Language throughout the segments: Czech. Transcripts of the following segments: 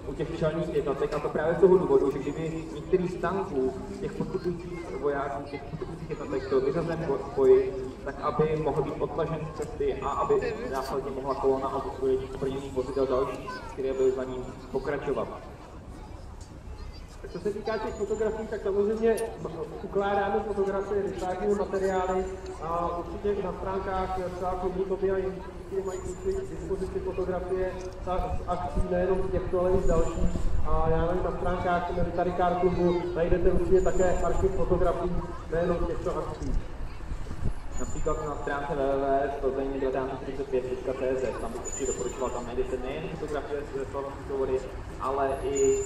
u těch čelních jednotek, a to právě z toho důvodu, že kdyby některý z tanků těch podstupujících vojáků, těch podstupujících jednotek byl vyřazen v boji, tak aby mohl být odtažen z cesty a aby následně mohla kolona ozbrojených zbrojních vozidel další, které byly za ním pokračovat. Co se týká těch fotografií, tak samozřejmě ukládáme fotografie, vytváříme materiály a určitě i na stránkách třeba klubu Tobia mají k dispozici fotografie z akcí nejenom z těchto, ale i z dalších. A já nevím, na stránkách Military klubu najdete určitě také archiv fotografií nejenom z těchto akcí. Například na stránce www.plzeň1945.cz, tam bych určitě doporučoval, tam najdete nejen fotografie ze Slavonské vody, ale i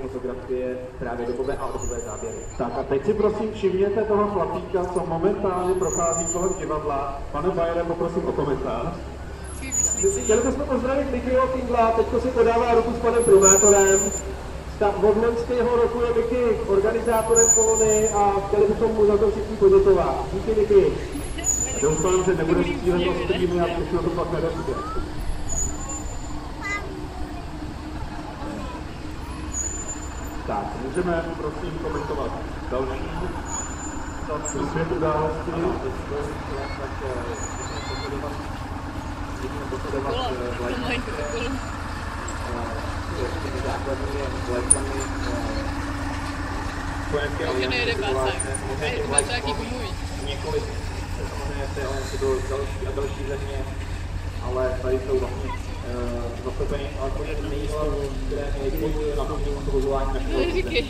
fotografie právě dobové a dobové záběry. Tak a teď si prosím všimněte toho chlapíka, co momentálně prochází kolem divadla. Pane Bajere, poprosím o komentář. Chtěli bychom pozdravit Mikyho Kindla, teďko si podává ruku s panem primátorem. Od loňského roku je Miky organizátorem kolony a chtěli bychom mu za to všichni poděkovat. Díky, Miky. Doufám, že nebude střílet o streamy a všechno to pak nedojde. Tak, můžeme prosím komentovat další svět události. Takže nejede pásák. Nejede pásák i můj. Několik, samozřejmě se do další a další země, ale tady jsou vlastně zastoupeny alespoň nejsou, které nejsou na tom provozování našeho země.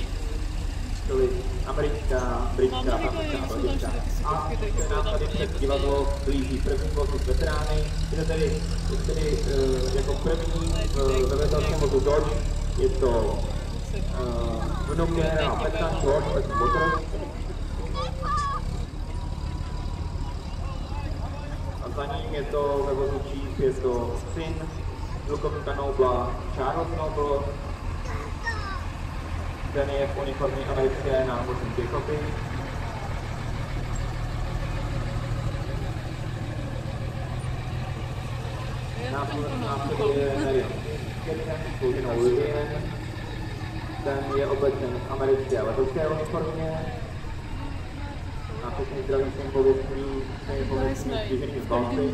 Čili americká, britská, francouzská a belgická. A se nám tady před divadlo blíží první vozu s veterány, kde tedy jako první ve vetelském vozu Dodge je to vnuk generála Petan George Petan Waters. A za ním je to ve vozu Chief, je to syn plukovníka Nobla Charles Noble. Ten je v uniformě americké námořní pěchoty. Následuje Marion Kevin s ženou Lillian. Ten je oblečen v americké letouské uniformě. A všechny zdraví jsem pověstní křížený z Balty.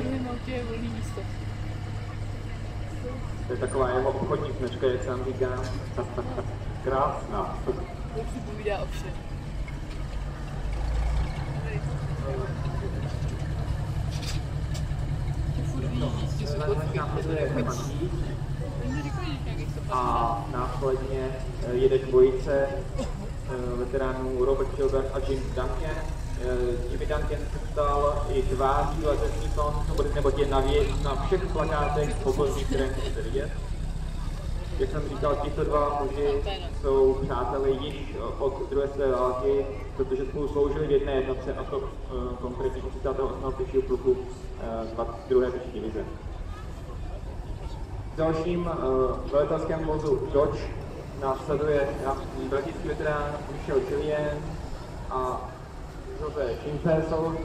To je taková jeho obchodní značka, jak sám říká. Krásná. Jak si povídá o všem. A následně jede dvojice veteránů Robert Chilbert a Jim Duncan. Jimmy Duncan se stal i tváří letectví fond, neboť je na všech plakátech povodních, které můžete vidět. Jak jsem říkal, tito dva muži jsou přáteli již od druhé světové války, protože spolu sloužili v jedné jednotce, a to konkrétně 38. pěšího pluku 2. pěší divize. V dalším velitelském vozu Dodge následuje belgický veterán Michel Julien a José Schimpersel.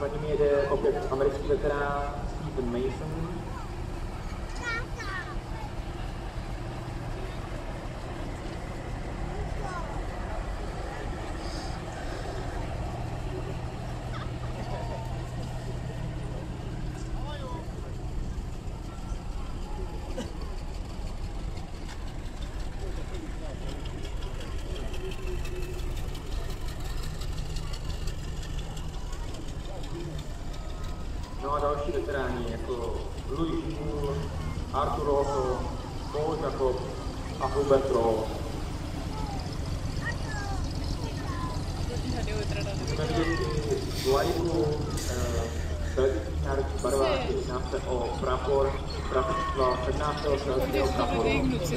Za nimi jede opět americký veterán Stephen Mason. No a další veteráni jako Louis Moore, Arthur Otto, Paul Jacob a Hubert Roll. Jsme viděli vlajku belgických národních barvách, jedná se o prapor bratstva 17. selského praporu.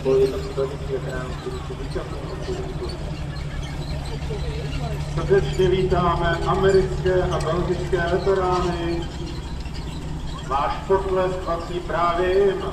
Byl jednou z belgických veteránů, kteří se zúčastnili obchodní turné. Srdečně vítáme americké a belgické veterány. Váš potlesk patří právě jim.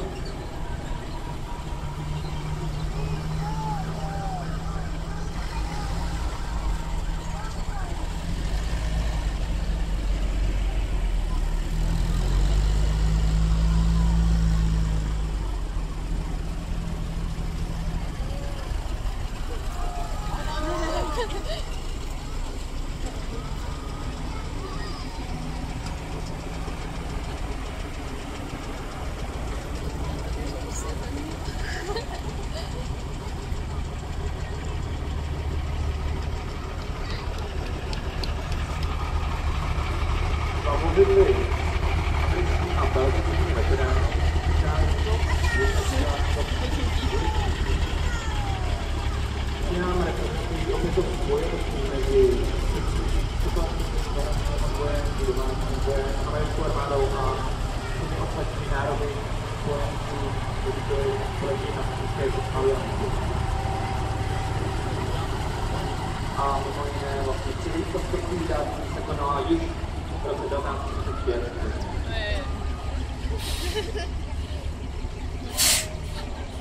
vozidly americký a belgický veteránů. Nám reprezentují opětovný bojovostí mezi americkou armádou a ostatní národy spojenců, kteří byli společně na České alianci. A mimo jiné vlastně celý postupný dávky se konala již v roce 1935.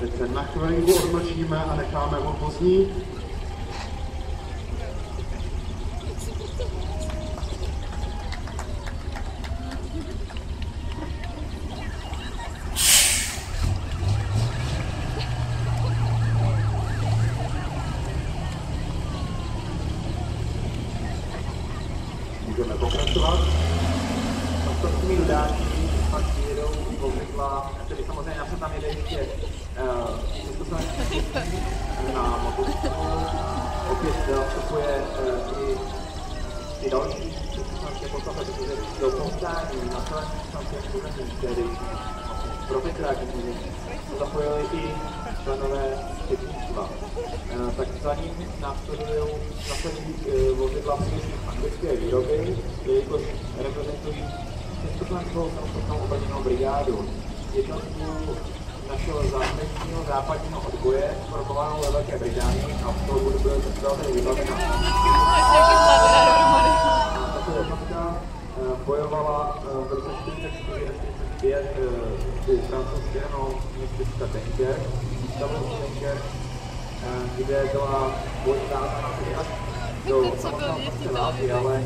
Teď se na chvilinku odmlčíme a necháme ho poznít. Můžeme pokračovat. Postupný udání pak jedou vozidla, tedy samozřejmě já jsem tam jede ještě na motocyklu. Opět vstupuje i další československé postavy, protože do povstání na celém československém území, tedy profesoráti, kteří zapojili i členové technictva. Tak za ním následují vozidla především anglické výroby, jelikož reprezentují československou samostatnou obrněnou brigádu. Jednotku našeho západního západního odboje formovanou ve Velké Británii a v toho bude velmi vybavena. Tato jednotka bojovala v roce 1944 u francouzského městečka Tanger, ústavu Tanger, kde byla bojová tedy až do samotného konce války, ale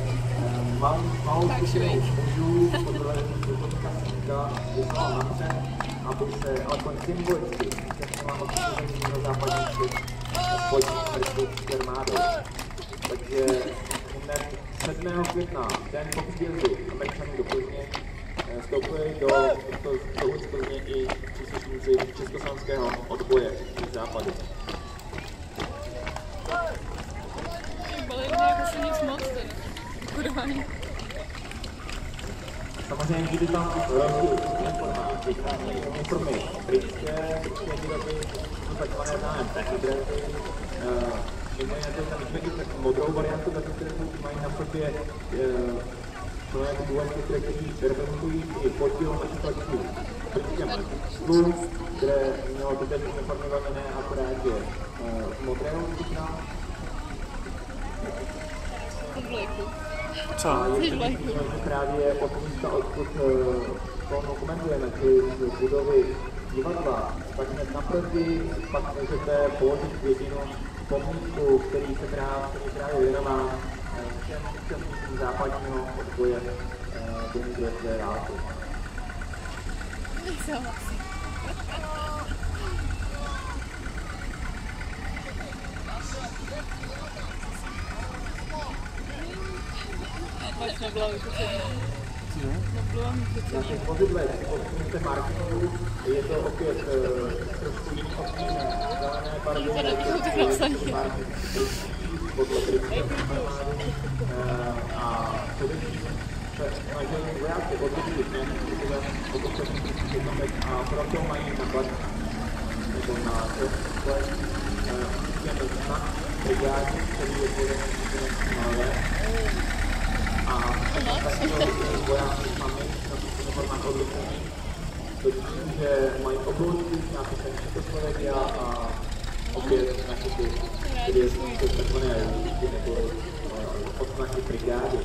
malou skupinou mužů pod vedením plukovníka Smíka vyslala napřed, aby se alespoň symbolicky zúčastnila odpůzení na západní svět společně s americkou armádou. Takže hned 7. května, den po příjezdu Američanů do Plzně, vstoupili do Plzně i příslušníci československého odboje z západu. Samozřejmě, kdyby tam rozdíl uniformy britské výroby, jsou takzvané známé pechydrenty, mimo jiné tam vidíme i modrou variantu, které mají na sobě mnohé důležité, kteří reprezentují i podíl například v britském letectvu, které mělo tyto uniformy velmi akorát je modrého zbytná. A ještě právě od místa, odkud to dokumentujeme, čili z budovy divadla, tak hned naproti pak můžete položit květinu pomníku, který právě věnován všem účastníkům západního odboje během druhé světové války. Na těch vozidlech, si marketingu, je to opět trošku jiný odstín zelené barvy, podle britské armády a především se snažili vojáci odlišit nějakým způsobem a proto mají na plat nebo na trh ten znak brigády, který je pověděný a takového vojáci sami na uniformách odlišení, tím, že mají obloučky s nápisem Československa a opět našity, které jsou takzvané líky nebo odznaky brigády.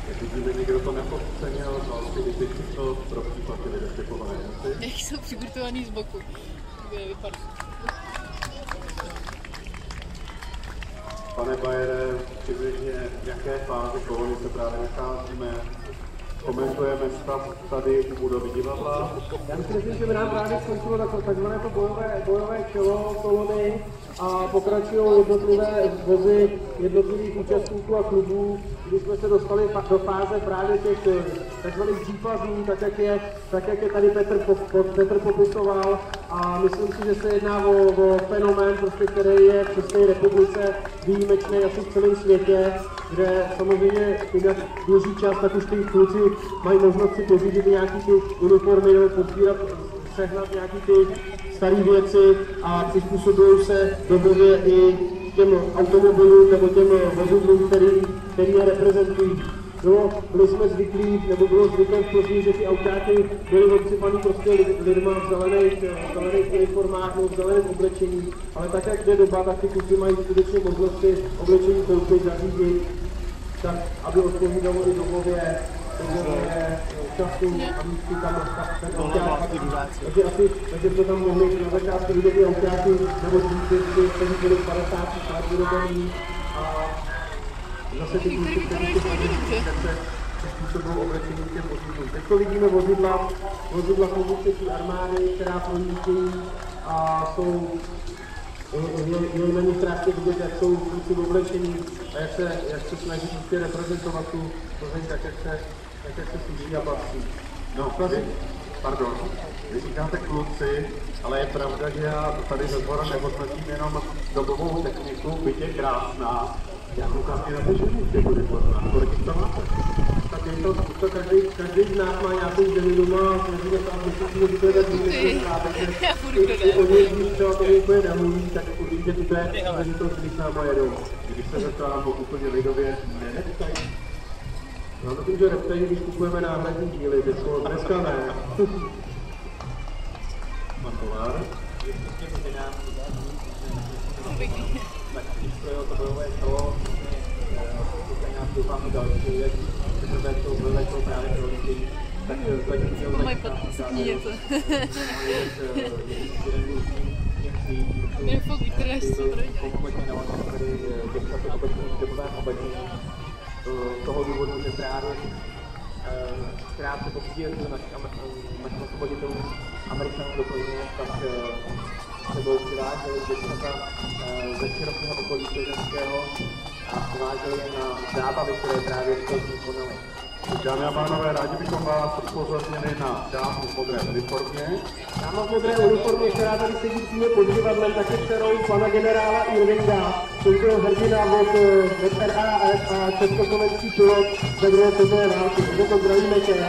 Jak vidíme, někdo to nepodcenil, no si vypětí to pro případ ty vydeštepované věci. Jak jsou přigurtovaný z boku. Bude vypadat. Pane Bajere, přibližně v jaké fázi kolony se právě nacházíme? Komentujeme stav tady u budovy divadla. Já myslím, že by nám právě skončilo takzvané to bojové čelo kolony a pokračují jednotlivé vozy jednotlivých účastníků a klubů když jsme se dostali do fáze právě těch takzvaných G-fazů, tak jak je tady Petr popisoval. A myslím si, že se jedná o fenomén, prostě, který je v České republice výjimečný asi v celém světě, kde samozřejmě jak běží čas, tak už ty kluci mají možnost si pořídit nějaký ty uniformy, nebo pobírat, sehnat nějaký ty staré věci a přizpůsobují se dobově i těm automobilům nebo těm vozidlům, který je reprezentují. Byli jsme zvyklí, nebo bylo zvyklé v Plzni, že ty autáky byly obsypaný prostě lidma v zelených uniformách nebo v zeleném oblečení, ale tak, jak jde doba, tak ty kluci mají skutečně možnosti oblečení koupit, zařídit, tak aby odpovídalo i dobově, času a místku tam ten auták. Takže jsme tam mohli na začátku vidět i autáky nebo dívky, kteří byli v 50. let vyrobený a zase ty kluci, kteří se způsobují oblečení těm vozidlům. Teď to vidíme vozidla použití armády, která projíždějí a jsou je na nich krásně vidět, jak jsou kluci v oblečení a jak se snaží reprezentovat tu Plzeň tak, jak se služí a patří. No, pardon, vy říkáte kluci, ale je pravda, že já tady ze dvora nehodnotím jenom dobovou techniku, byť je krásná. Já koukám i na ty ženy, těch uniformách. Kolik to máte? Tak je to každý z nás má nějakou ženu doma a snažíme se, aby si to je tak důležité, i oni, když třeba to úplně nemluví, tak určitě to je záležitost, když s náma jedou. Když se zeptám úplně lidově, Reptají. Já myslím, že reptají, když kupujeme náhradní díly, dneska ne. Pan Kolar. Tak když to bojové kolo, to nějak doufám další věc, že to právě prolítějí, tak to mají podpísní něco. Mě fakt vytráš co brojně. Kompletně navážeme tady děvčat v obecním dobovém oblečení. Z toho důvodu, že právě krátce po příjezdu našim osvoboditelům Američanů do Plzně, tak sebou přiváželi děvčata ze širokého okolí plzeňského a přiváželi je na zábavy, které právě v Plzni konaly. Dámy a pánové, rádi bychom vás upozornili na dámu v modré uniformě. Dáma v modré uniformě, která tady sedí přímo pod divadlem, tak je dcerou pana generála Irvinga, což byl hrdina od RAF a československý pilot ze druhé světové války. Takže to zdravíme tě.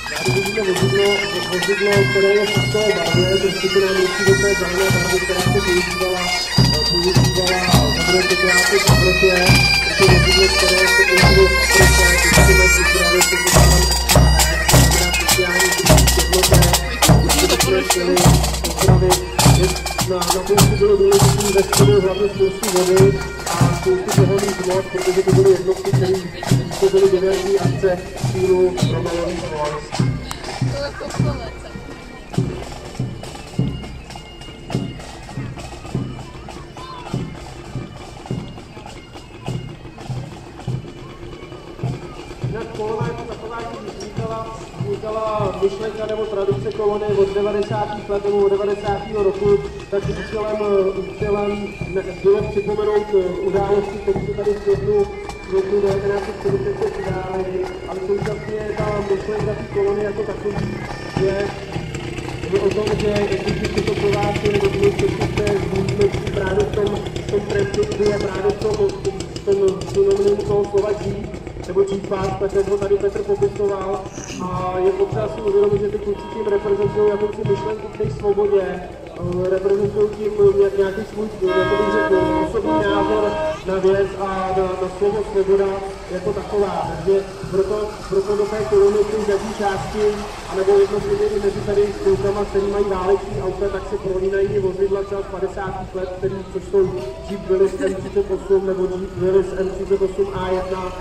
Tady vidíme vozidlo, které je v takové barvě, to vždycky nám musí do té zelené barvy, která se používala za druhé světové války v Evropě. Je to vozidlo, které se používalo v Africe, vždycky mají připravit na speciální teploté, skutečné chtěli pozdravit. Na konci bylo důležitý ve středu hlavně spoustu vody a spoustu pohonných hmot, protože to byly jednotky, které byly diverzní akce sílu Romelových vojsk. Kolona jako taková, když vznikala myšlenka nebo tradice kolony od 90. let nebo od 90. roku, tak účelem bylo připomenout události, které se tady v květnu 1940 udály, ale současně ta myšlenka té kolony jako takový je o tom, že když se to provádějí nebo když se zmíníme právě v tom principu je právě v tom synonymu toho slova žít, nebo G-Fast, tak jak ho tady Petr popisoval. A je potřeba si uvědomit, že ty kluci tím reprezentují jakousi myšlenku k té svobodě, reprezentují tím nějaký svůj, jako bych řekl, osobní názor na věc a na slovo svoboda jako taková. Takže proto do té kolony ty zadní části, anebo jednotlivě i mezi tady klukama, který mají váleční auta, tak se prolínají i vozidla třeba z 50. let, což jsou Jeep Willys M38 nebo Jeep Willys M38 A1.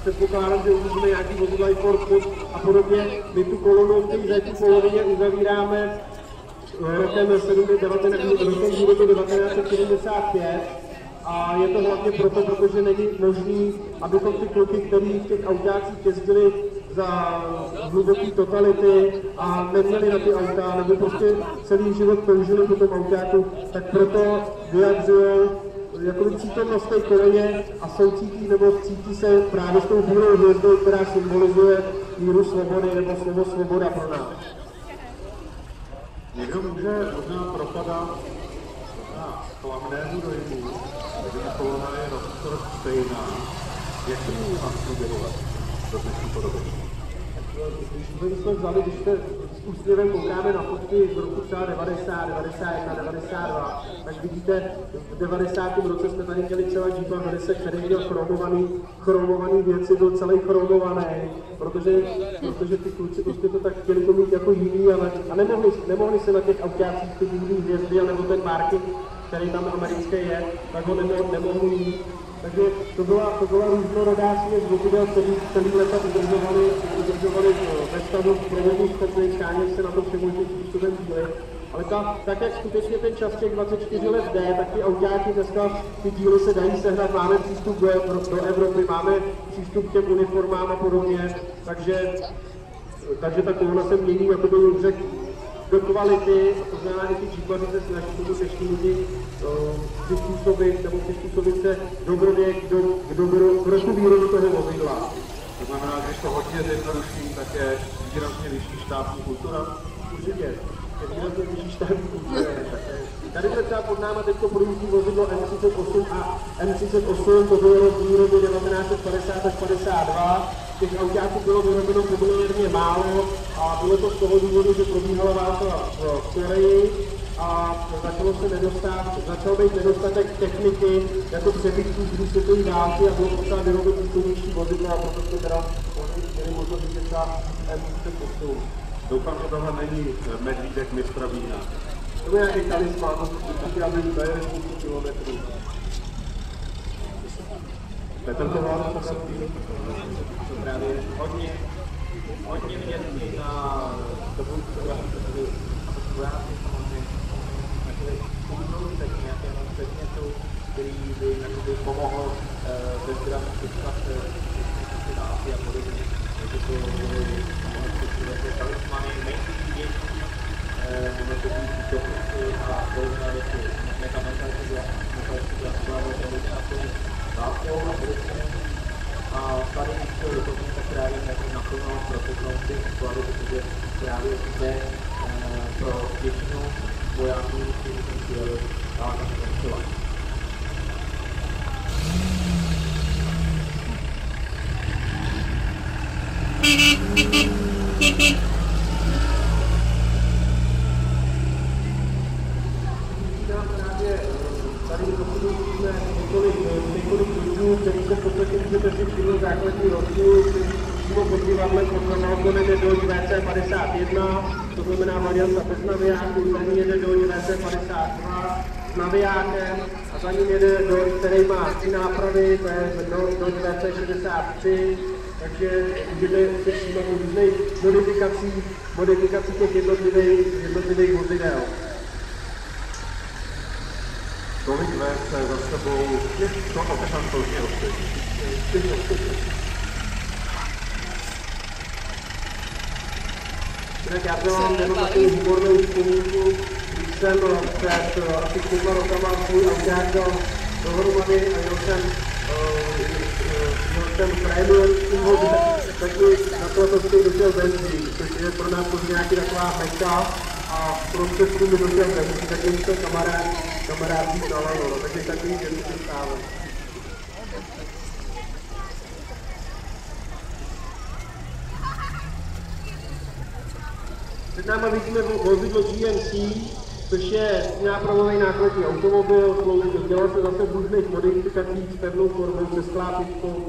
Předpokládám, že uvidíme nějaký vozidla i Ford a podobně. My tu kolonu v té zadní polovině uzavíráme rokem 1975 a je to hlavně proto, protože není možný, abychom ty kluky, který v těch autácích jezdili za hluboký totality a neměli na ty auta, nebo prostě celý život použili po tom autáku, tak proto vyjadřují jakoby přítomnost té koleně a soucítí nebo cítí se právě s tou bílou hvězdou, která symbolizuje míru svobody nebo slovo svoboda pro nás. Někdo může možná propadat na klamnému dojmu, že ta kolona je rozstor stejná, jak se může nastudovat do dnešní podoby. Když jsme vzali, když se s úsměvem koukáme na fotky z roku třeba 90, 91, 92, tak vidíte, v 90. roce jsme tady měli třeba Jeepa Verise, který měl chromovaný věci, byl celý chromovaný, protože ty kluci prostě to tak chtěli to mít jako jiný, a nemohli se na těch autácích ty jiný hvězdy, nebo ten marking, který tam americký je, tak ho nemohli mít. Takže to byla různorodá směs vozidel, celý leta udržovali ve stavu provozní schopný, skáněli se na to všemožným způsobem díly. Ale tak, jak skutečně ten čas těch 24 let jde, tak ty autáky dneska, ty díly se dají sehnat, máme přístup do Evropy, máme přístup k těm uniformám a podobně, takže ta kolona se mění, jako by řekl, do kvality, to znamená, že ty Jeepaři se snaží tomu dnešní lidi přizpůsobit se dobrověk k roku výrobu toho vozidla. To znamená, že když to hodně zjednoduším, tak je výrazně vyšší štátní kultura? Určitě, je výrazně vyšší štátní kultura. Tady se třeba pod náma teďko produktní vozidlo M38 a M38, to bylo z výroby 1950 až 52. Těch autáků bylo vyrobeno poměrně málo a bylo to z toho důvodu, že probíhala válka v Koreji a začal být nedostatek techniky jako přebytků z druhé světové války a bylo potřeba vyrobit výkonnější vozidlo a proto jsme teda měli možnost vidět třeba M38. Doufám, že tohle není medvídek mistra vína. To je nějaký talisman, určitě, aby dojeli spoustu kilometrů. Petr to má právě hodně vidět na dobu vojáci samozřejmě takový nějakému předmětu, který by pomohl bezgrad představ dálky a podobně. Takže to byly talismany, menší děti, máme to být techniky a podobné věci, mechanismy, dálkou a podobně. A tady to dokonce tak právě naplno protokol ty sklady, protože právě zde pro většinu vojáků, kteří tam přijeli, válka skončila. Tady vidíme několik lidí, kteří se v podstatě můžete si všimnout základní rozdíl, který přímo pod divadlem pod balkonem je Dodge VC51, to znamená varianta bez navijáku, za ní jede Dodge VC52 s navijákem a za ním jede Dodge, který má 3 nápravy, to je Dodge VC63, takže můžete si všímat různých modifikací těch jednotlivých vozidel. Tolik VC za sebou, to opět hodně rozpětí. Tak já jsem vám jenom takovou humornou vzpomínku, když jsem před asi 2 rokama svůj auták dal dohromady a měl jsem prémiovým vozem, tak mi na to došel benzín, což je pro nás nějaký taková meka a prostředku mi došel benzín, tak mi to kamarád víc nalalo, takže takový věci se stávají. Před náma vidíme vozidlo GMC, což je nápravový nákladní automobil, dělal se zase v různých modifikacích s pevnou formou, se sklápičkou,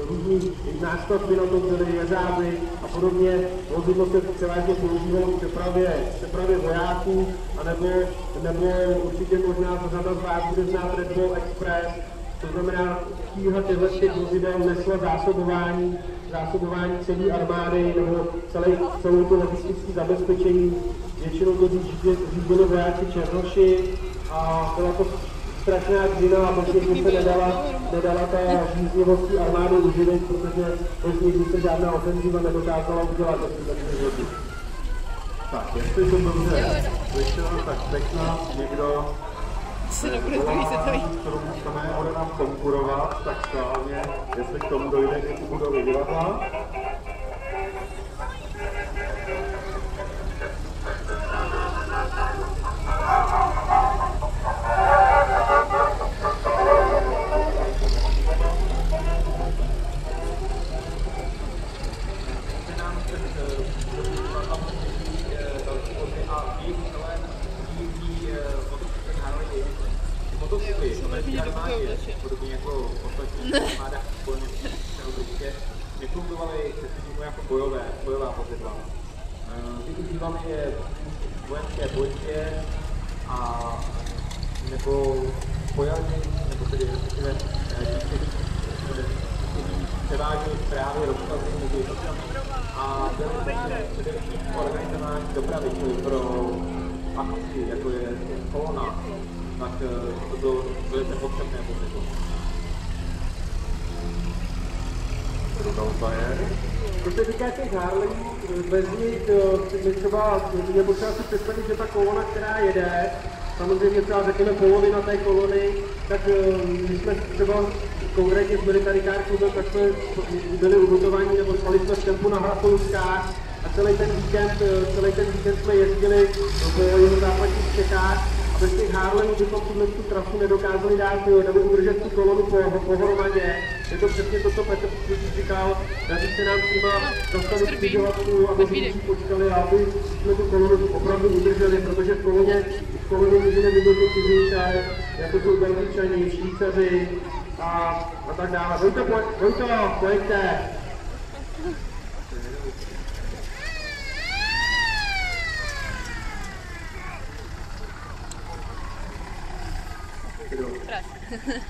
různý nástavby na to byly, jeřáby a podobně. Vozidlo se převážně používalo v přepravě vojáků, nebo určitě možná řada z vás bude znát Red Bull Express. To znamená, tíha těchto vozidel nesla zásobování celé armády nebo celou to logistické zabezpečení. Většinou to řídili vojáci Černoši a byla to strašná dřina a vlastně se nedala ta žíznivostí armády uživit, protože vlastně se žádná ofenziva nedokázala udělat. Tak, jestli to dobře slyšel, tak teď nás někdo volá, bude nám konkurovat, tak schválně, jestli k tomu dojde k budově divadla. Podobně jako ostatní armáda nefungovaly jako bojová vozidla. Využívali je vojenské policie a nebo vojáci, nebo tedy respektive převážely právě rozkazy mezi jednotkami a byly především organizování dopravy, čili pro akci, jako je kolona, tak to bylo velice potřebné vozidlo. Co se týká těch Harley, bez nich třeba je potřeba si představit, že ta kolona, která jede, samozřejmě třeba řekněme polovina té kolony, tak když jsme třeba konkrétně s Military Car Clubem, tak jsme byli ugotováni nebo spali jsme v tempu na Hrachovskách a celý ten víkend jsme jezdili po jihozápadních Čechách. Bez těch Harleyů bychom tu trasu nedokázali dát, nebo udržet tu kolonu pohromadě. Je to přesně to, co Petr říkal, daří se nám s nima zastavit křižovatku, aby jsme si počkali a aby jsme tu kolonu opravdu udrželi, protože v koloně můžeme vidět ty cizince, jako jsou Belgičani, Švýcaři a tak dále. Vojto, pojďte!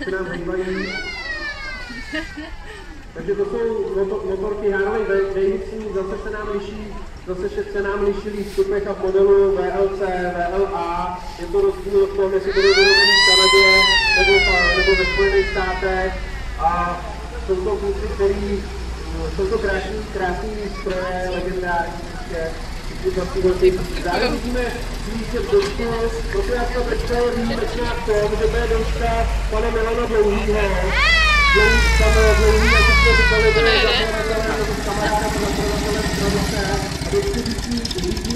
Se nám hýbají. Takže to jsou motorky Harley Davidson, zase se nám liší v stupech a v modelu VLC, VLA. Je to rozdíl v tom, jestli budou vyrobený v Kanadě nebo ve Spojených státech. A jsou to kluci, který jsou to krásný stroje, legendární. Zároveň vidíme výjíždět dočku, proto já jsem představil výjimečná v tom, že bude dočka pana Milana Dlouhýho. Dlouhý, jak jsme říkali, byl zakladatelem nebo kamarádem zakladatelem Stranice a dočku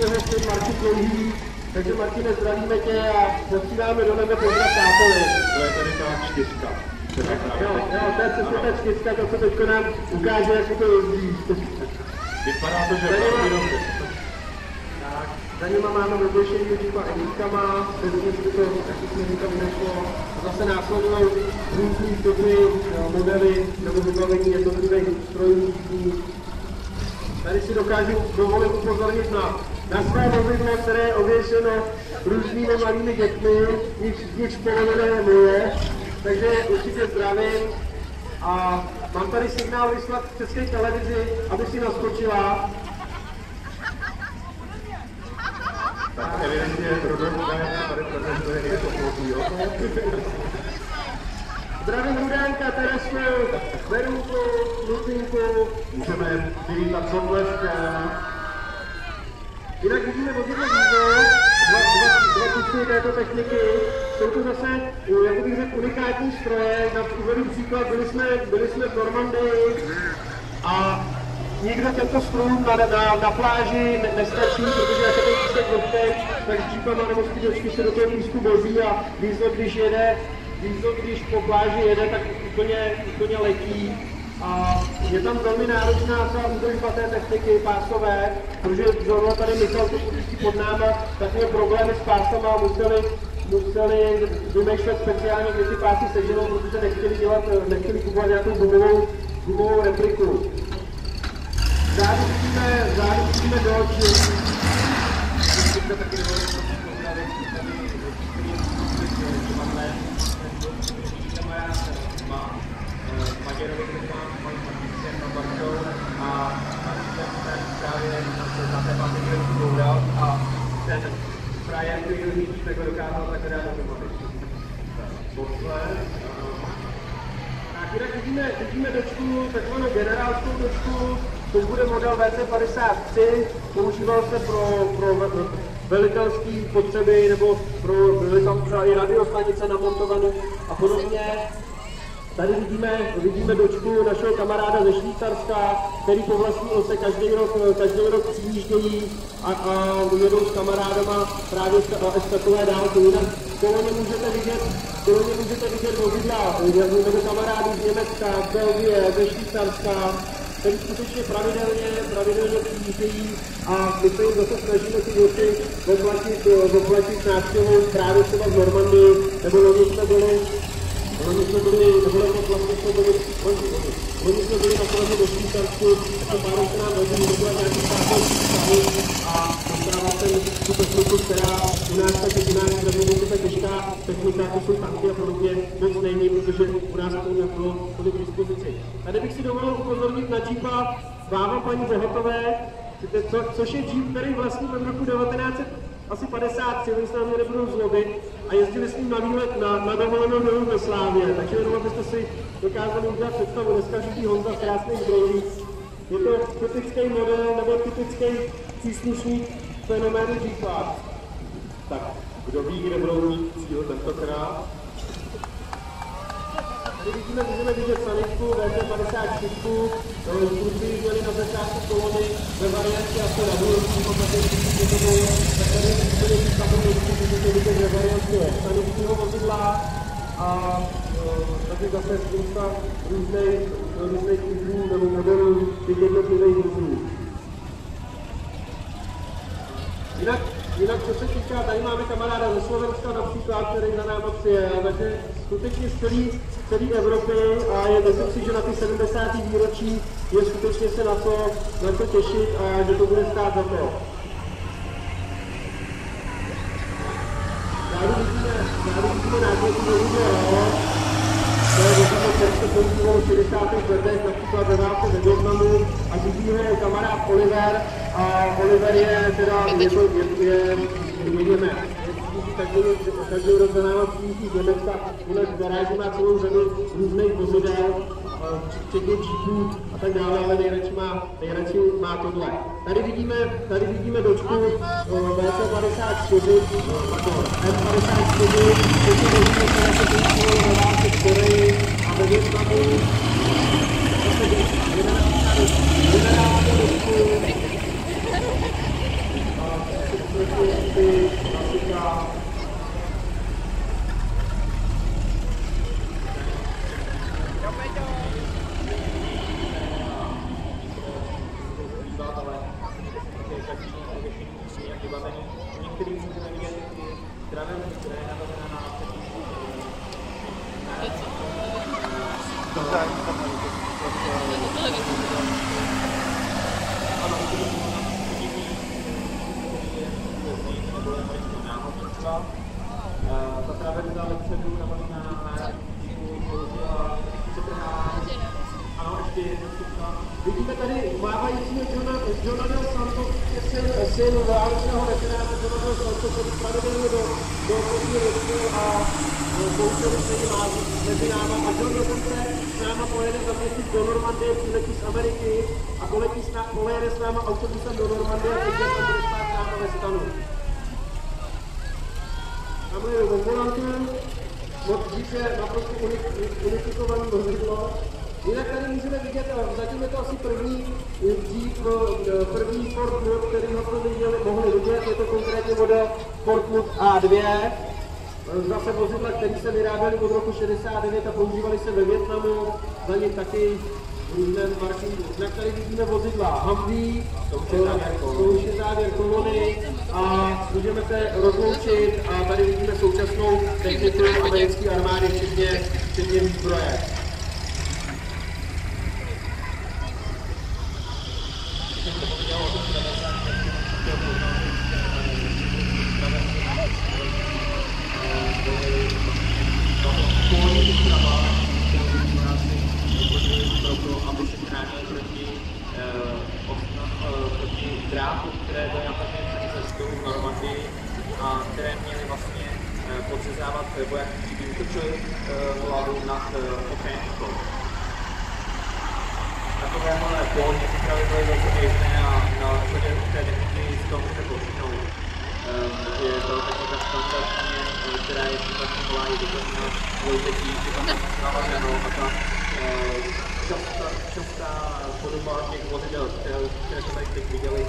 jeho syn Martin Dlouhý. Takže Martine, zdravíme tě a posíláme do nebe pozdrav tátovi. To je tady ta čtyřka. Jo, to je přesně ta čtyřka, to se teďko nám ukáže, jak se to jezdí. Vypadá to, že je velmi dobře. Za nima máme rozlišení těma edítkama, bez nich to, jak jsme říkali, nešlo. Zase následují různý typy, modely nebo vybavení jednotlivých strojů. Tady si dokážu dovolit upozornit na své vozidlo, které je ověšeno různými malými dětmi, z nichž polovina je moje, takže určitě zdravím. A mám tady signál vyslat v České televizi, aby si naskočila. Tak evidentně Rudolf tady prezentuje i to plotí, jo? Zdravím Rudánka, Teresko, Verunku, Lutinku. Můžeme vyvítat podlesk. Jinak vidíme vozidlo Diesel, dva kusy této techniky. Jsou to zase, jak bych řekl, unikátní stroje. Na uvedu příklad, byli jsme v Normandii a nikdo těmto strojům na pláži nestačí, protože jak je ten písek odteď, tak s džípama nebo spídočky se do toho písku vozí a Diesel, když po pláži jede, tak úplně letí. A je tam velmi náročná údržba té techniky pásové, protože zrovna tady Michal pod náma, tak měl problémy s pásama a museli vymýšlet speciálně, kde ty pásy seženou, protože nechtěli kupovat nějakou gumovou repliku. Zádu vidíme Dodge. Maďarovi, který má mojí Martincem na Barčou a Martincem právě na té papíře boural a ten frajer, který ho vidí, tak ho dokázal tak dát do Posle, Tak jinak vidíme dočku, takzvanou generálskou dočku, to bude model VC53, používal se pro velitelské potřeby nebo byly tam třeba i radiostanice namontované a podobně. Tady vidíme dočku našeho kamaráda ze Švýcarska, který po vlastní ose každý rok přijíždějí a jedou s kamarádama právě estafetové dálky. Jinak koloně můžete vidět vozidla nebo kamarády z Německa, z Belgie, ze Švýcarska, který skutečně pravidelně přijíždějí a my se jim zase snažíme ty věci oplatit návštěvou právě třeba z Normandii, nebo loni jsme byli na kolegu do Švýcarsku, a pár se nám vezli, že byla nějaký státní vztahy a dostává jsem tu techniku, která u nás je těžká technika, to jsou tanky a podobně, moc není, protože u nás to nebylo tolik k dispozici. Tady bych si dovolil upozornit na Jeepa Váva paní Bohatové, což je Jeep, který vlastní od roku 1953, oni se na mě nebudou zlobit, a jezdili s ním na výlet na dovolenou do Jugoslávie, takže jenom abyste si dokázali udělat představu, dneska řídí Honza v krásných zbrojích. Je to typický model nebo typický příslušník fenoménu Jeepa. tak kdo ví, kde budou mít cíl tentokrát? Tady můžeme vidět sanitku VT54, kluci měli na začátku kolony ve variantě asi radulský, protože můžete vidět ve variantě sanitního vozidla a taky zase spousta různých typů nebo modelů těch jednotlivých vozů. Jinak co se týká, tady máme kamaráda ze Slovenska například, který za náma přijel, takže skutečně z celé Evropy a myslím si, že na ty 70. výročí je skutečně se na to těšit a že to bude stát za to. Tady vidíme nákladní vozidlo, to je vozidlo, které se používalo v 60. letech, například ve válce ve Vietnamu a řídí ho kamarád Oliver a Oliver je teda Němec. Každý rok za náma přijíždí z Německa, u nás v garáži má celou řadu různých vozidel, včetně Jeepů a tak dále, ale nejradši má tohle. Tady vidíme dočku VC54, M54, což je vozidlo, které se používalo ve válce v Koreji a ve Vietnamu. Generálně dočku. Klasika. Některý můžeme vidět i travery, která je nabavená na ta traverza vepředu nabavená na použila přetrhání. Ano, ještě jedna vstupka. Vidíme tady mávajícího Johna Del Santos, syn válečného veterána Johna Del Santos, který pravidelně do okolí ročů a použili se jim mezi náma. A John dokonce s náma pojede za měsíc do Normandie, přiletí z Ameriky a pojede s náma autobusem do Normandie a teď tam bude stát s náma ve stanu. Tam je ve volantu, moc díky naprosto unifikovaný vozidlo. Jinak tady můžeme vidět, zatím je to asi první Ford Mut, který jsme mohli vidět, je to konkrétně model Ford Mut A2. Zase vozidla, které se vyráběly od roku 69 a používaly se ve Vietnamu, za ně taky v různém marketingu. Jinak tady vidíme vozidla Humvee, to už je závěr kolony a můžeme se rozloučit a tady vidíme současnou techniku americké armády, včetně výzbroje. Aby se chránili proti drátu, které byly napadeny před cestou v Normandii a které měly vlastně podřezávat nad vojáky, kteří vytočili vládu nad okénkou. Takovéhle pole přípravy byly velmi běžné a na základě té techniky z toho můžeme počinout. Je to technika standardně, která je standardně volá i doplněna dvoutětí, je tam navazeno a ta častá podoba těch vozidel, které jsme tady teď viděli,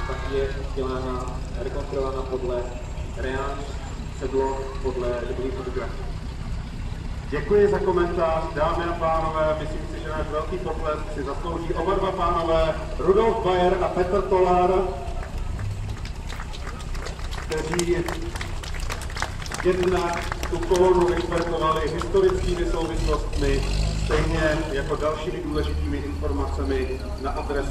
tak je dělána, rekonstruována podle reálných sedlo, podle dobrých fotografií. Děkuji za komentář, dámy a pánové, myslím si, že náš velký potlesk si zaslouží oba dva pánové, Rudolf Bayer a Petr Tolár, kteří jednak tu kolonu vyšperkovali historickými souvislostmi, stejně jako dalšími důležitými informacemi na adresu